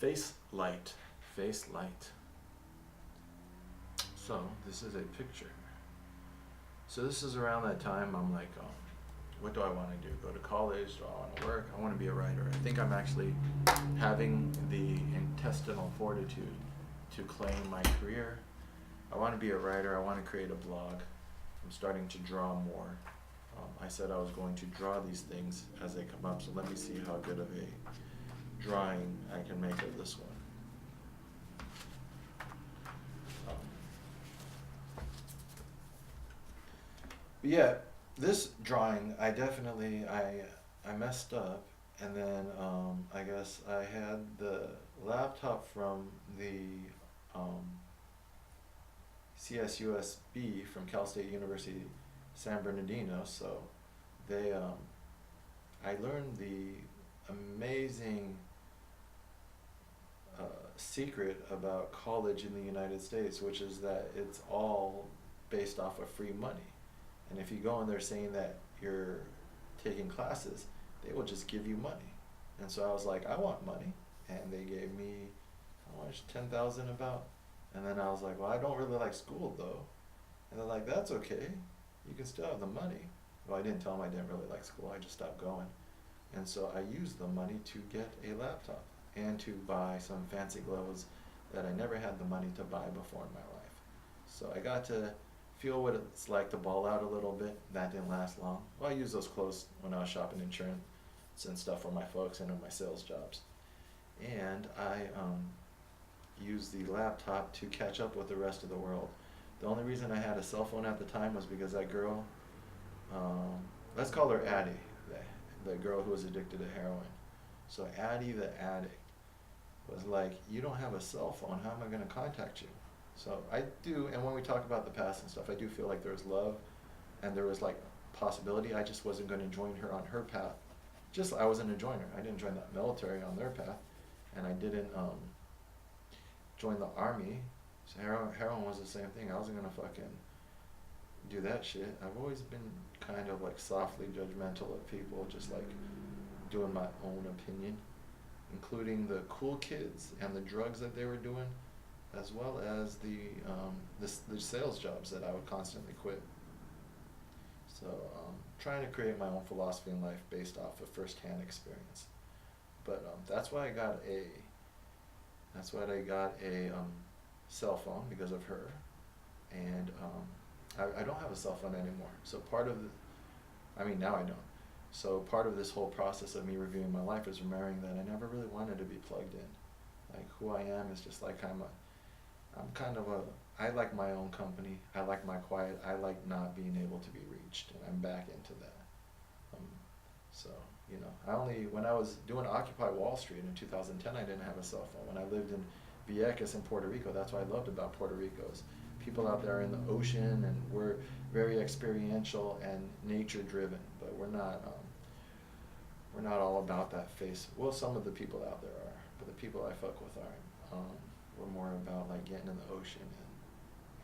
Face light. Face light. So this is a picture. So this is around that time I'm like, what do I want to do? Go to college? Do I want to work? I want to be a writer. I think I'm actually having the intestinal fortitude to claim my career. I want to be a writer. I want to create a blog. I'm starting to draw more. I said I was going to draw these things as they come up, so let me see how good of a drawing I can make of this one. But yeah, this drawing, I messed up, and then I guess I had the laptop from the CSUSB from Cal State University San Bernardino, so they I learned the amazing secret about college in the United States, which is that it's all based off of free money. And if you go in there saying that you're taking classes, they will just give you money. And so I was like, I want money. And they gave me, how much, 10,000 about? And then I was like, well, I don't really like school though. And they're like, that's okay. You can still have the money. Well, I didn't tell them I didn't really like school. I just stopped going. And so I used the money to get a laptop and to buy some fancy clothes that I never had the money to buy before in my life. So I got to feel what it's like to ball out a little bit. That didn't last long. Well, I used those clothes when I was shopping insurance and stuff for my folks and in my sales jobs. And I used the laptop to catch up with the rest of the world. The only reason I had a cell phone at the time was because that girl, let's call her Addie, the girl who was addicted to heroin. So Addie the addict was like, you don't have a cell phone, how am I going to contact you? So I do, and when we talk about the past and stuff, I do feel like there was love and there was like possibility. I just wasn't going to join her on her path. I wasn't a joiner. I didn't join the military on their path, and I didn't join the army. So heroin was the same thing. I wasn't going to fucking do that shit. I've always been kind of like softly judgmental of people, just like doing my own opinion, including the cool kids and the drugs that they were doing, as well as the sales jobs that I would constantly quit. So trying to create my own philosophy in life based off of first-hand experience. But that's why I got a cell phone, because of her. And I don't have a cell phone anymore. So now I don't. So part of this whole process of me reviewing my life is remembering that I never really wanted to be plugged in. Like, who I am is just like I like my own company. I like my quiet. I like not being able to be reached, and I'm back into that. So, when I was doing Occupy Wall Street in 2010, I didn't have a cell phone. When I lived in Vieques in Puerto Rico, that's what I loved about Puerto Rico is people out there in the ocean, and we're very experiential and nature driven, but we're not all about that face. Well, some of the people out there are, but the people I fuck with aren't. We're more about like getting in the ocean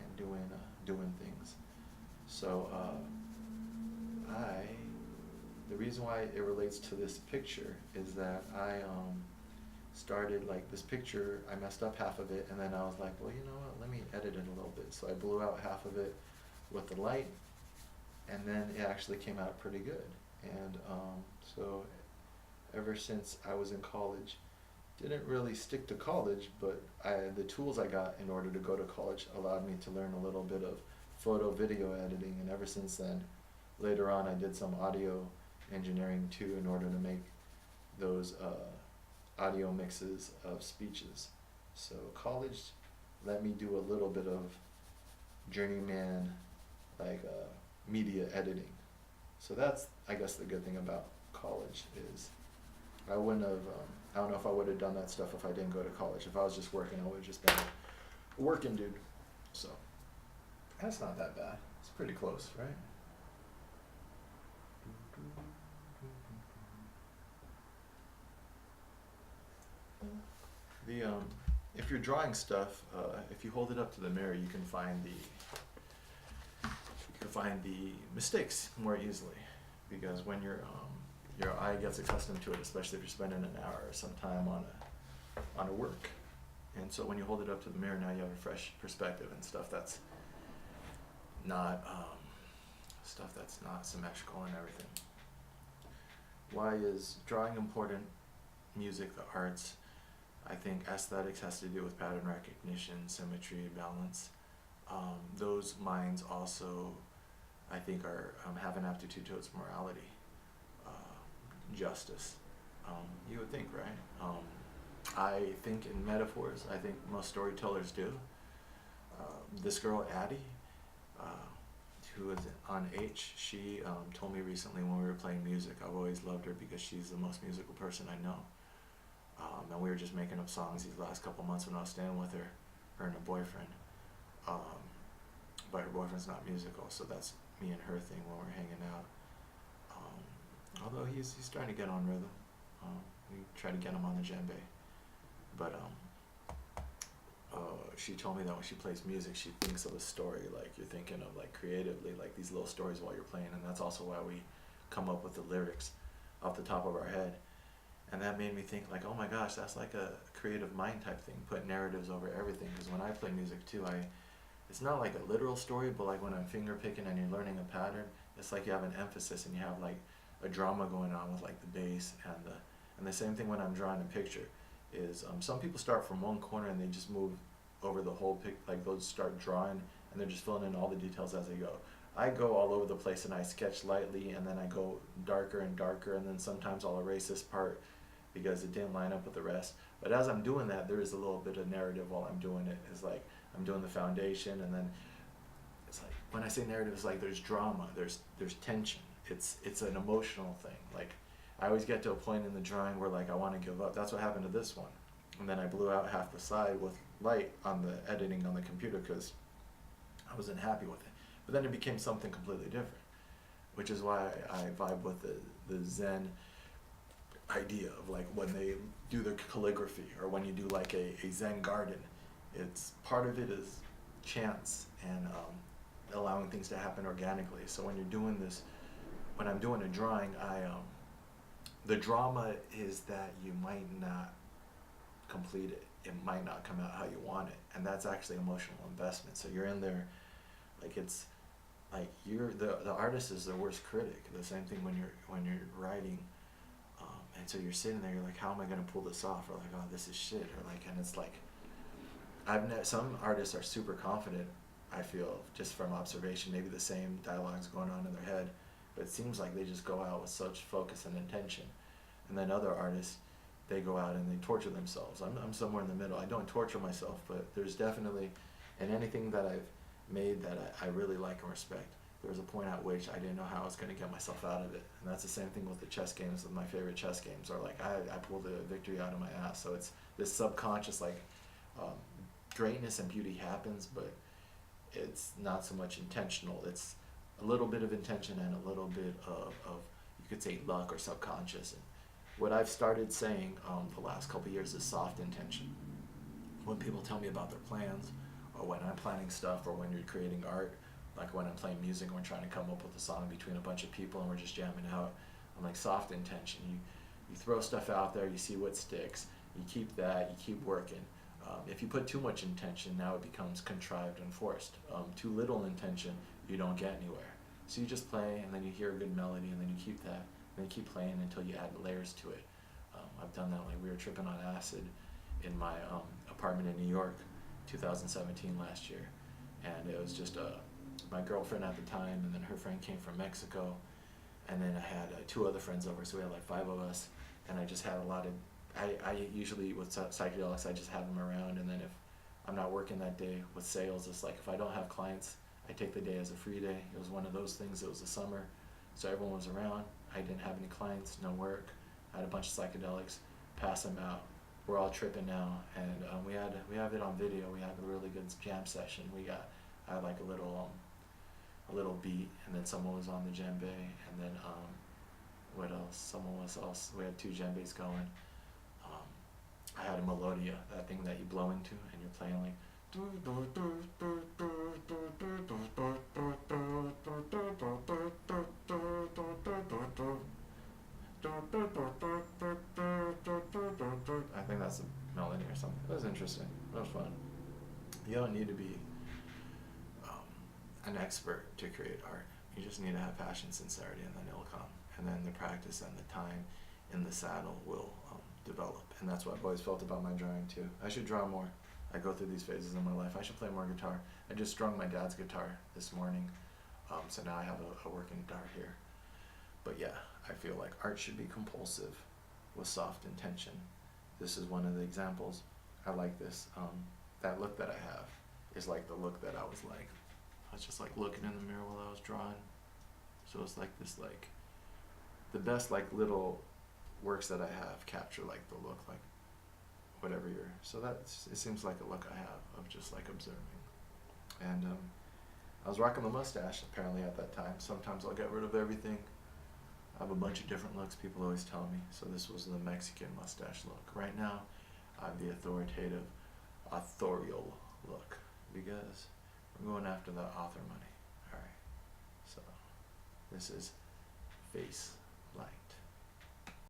and doing things. So the reason why it relates to this picture is that I started like this picture, I messed up half of it, and then I was like, well, you know what, let me edit it a little bit. So I blew out half of it with the light, and then it actually came out pretty good. And so ever since I was in college, didn't really stick to college, but the tools I got in order to go to college allowed me to learn a little bit of photo video editing, and ever since then, later on I did some audio engineering too in order to make those audio mixes of speeches. So college let me do a little bit of journeyman like media editing. So that's, I guess, the good thing about college is I wouldn't have I don't know if I would have done that stuff if I didn't go to college. If I was just working, I would have just been a working dude. So that's not that bad. It's pretty close, right? If you're drawing stuff, if you hold it up to the mirror, you can find the mistakes more easily, because when your eye gets accustomed to it, especially if you're spending an hour or some time on her work. And so when you hold it up to the mirror, now you have a fresh perspective and not stuff that's not symmetrical and everything. Why is drawing important? Music, the arts. I think aesthetics has to do with pattern recognition, symmetry, balance. Those minds also, I think, have an aptitude towards morality, justice. You would think, right? I think in metaphors, I think most storytellers do. This girl, Addie, who is on H, she told me recently when we were playing music, I've always loved her because she's the most musical person I know. And we were just making up songs these last couple months when I was staying with her and her boyfriend. But her boyfriend's not musical, so that's me and her thing when we're hanging out. Although he's starting to get on rhythm. We try to get him on the djembe. But she told me that when she plays music, she thinks of a story, like you're thinking of like creatively, like these little stories while you're playing, and that's also why we come up with the lyrics off the top of our head. And that made me think like, oh my gosh, that's like a creative mind type thing, put narratives over everything. Because when I play music too, it's not like a literal story, but like when I'm finger picking and you're learning a pattern, it's like you have an emphasis and you have like a drama going on with like the bass and the same thing when I'm drawing a picture is some people start from one corner and they just move over the whole like they'll start drawing and they're just filling in all the details as they go. I go all over the place and I sketch lightly and then I go darker and darker and then sometimes I'll erase this part because it didn't line up with the rest. But as I'm doing that, there is a little bit of narrative while I'm doing it. It's like I'm doing the foundation and then it's like when I say narrative, it's like there's drama, there's tension. It's an emotional thing. Like I always get to a point in the drawing where like I want to give up. That's what happened to this one. And then I blew out half the side with light on the editing on the computer because I wasn't happy with it. But then it became something completely different, which is why I vibe with the Zen idea of like when they do their calligraphy or when you do like a Zen garden. It's part of it is chance and allowing things to happen organically. So when you're doing this, when I'm doing a drawing, the drama is that you might not complete it. It might not come out how you want it, and that's actually emotional investment. So you're in there, like it's like you're the artist is the worst critic. The same thing when you're writing, and so you're sitting there, you're like, how am I gonna pull this off? Or like, oh, this is shit. Or like, and it's like, some artists are super confident. I feel just from observation, maybe the same dialogue's going on in their head, but it seems like they just go out with such focus and intention. And then other artists, they go out and they torture themselves. I'm somewhere in the middle. I don't torture myself, but there's definitely, in anything that I've made that I really like and respect, there was a point at which I didn't know how I was going to get myself out of it. And that's the same thing with the chess games. My favorite chess games are like, I pulled the victory out of my ass. So it's this subconscious, like, greatness and beauty happens, but it's not so much intentional. It's a little bit of intention and a little bit of you could say luck or subconscious. And what I've started saying the last couple of years is soft intention. When people tell me about their plans, or when I'm planning stuff, or when you're creating art, like when I'm playing music and we're trying to come up with a song between a bunch of people and we're just jamming out, I'm like, soft intention. You throw stuff out there, you see what sticks, you keep that, you keep working. If you put too much intention, now it becomes contrived and forced. Too little intention, you don't get anywhere. So you just play, and then you hear a good melody, and then you keep that, and then you keep playing until you add layers to it. I've done that. Like we were tripping on acid in my apartment in New York, 2017 last year, and it was just my girlfriend at the time, and then her friend came from Mexico, and then I had 2 other friends over, so we had like 5 of us, and I just had a lot of. I usually with psychedelics I just have them around, and then if I'm not working that day with sales, it's like if I don't have clients, I take the day as a free day. It was one of those things. It was the summer, so everyone was around. I didn't have any clients, no work. I had a bunch of psychedelics, pass them out. We're all tripping now, and we have it on video. We had a really good jam session. I had like a little beat, and then someone was on the djembe, and then what else? Someone was also. We had 2 djembes going. I had a melodia, that thing that you blow into, and you're playing like. I think as a melody or something. It was interesting. It was fun. You don't need to be an expert to create art. You just need to have passion, sincerity, and then it'll come. And then the practice and the time in the saddle will develop. And that's what I've always felt about my drawing too. I should draw more. I go through these phases in my life. I should play more guitar. I just strung my dad's guitar this morning, so now I have a working guitar here. But yeah, I feel like art should be compulsive with soft intention. This is one of the examples. I like this. That look that I have is like the look that I was like. I was just like looking in the mirror while I was drawing. So it's like this, like the best like little works that I have capture like the look, like whatever you're. So that's, it seems like a look I have of just like observing. And I was rocking the mustache apparently at that time. Sometimes I'll get rid of everything. I have a bunch of different looks, people always tell me. So this was the Mexican mustache look. Right now, I have the authoritative, authorial look because we're going after the author money. Alright, so this is face light.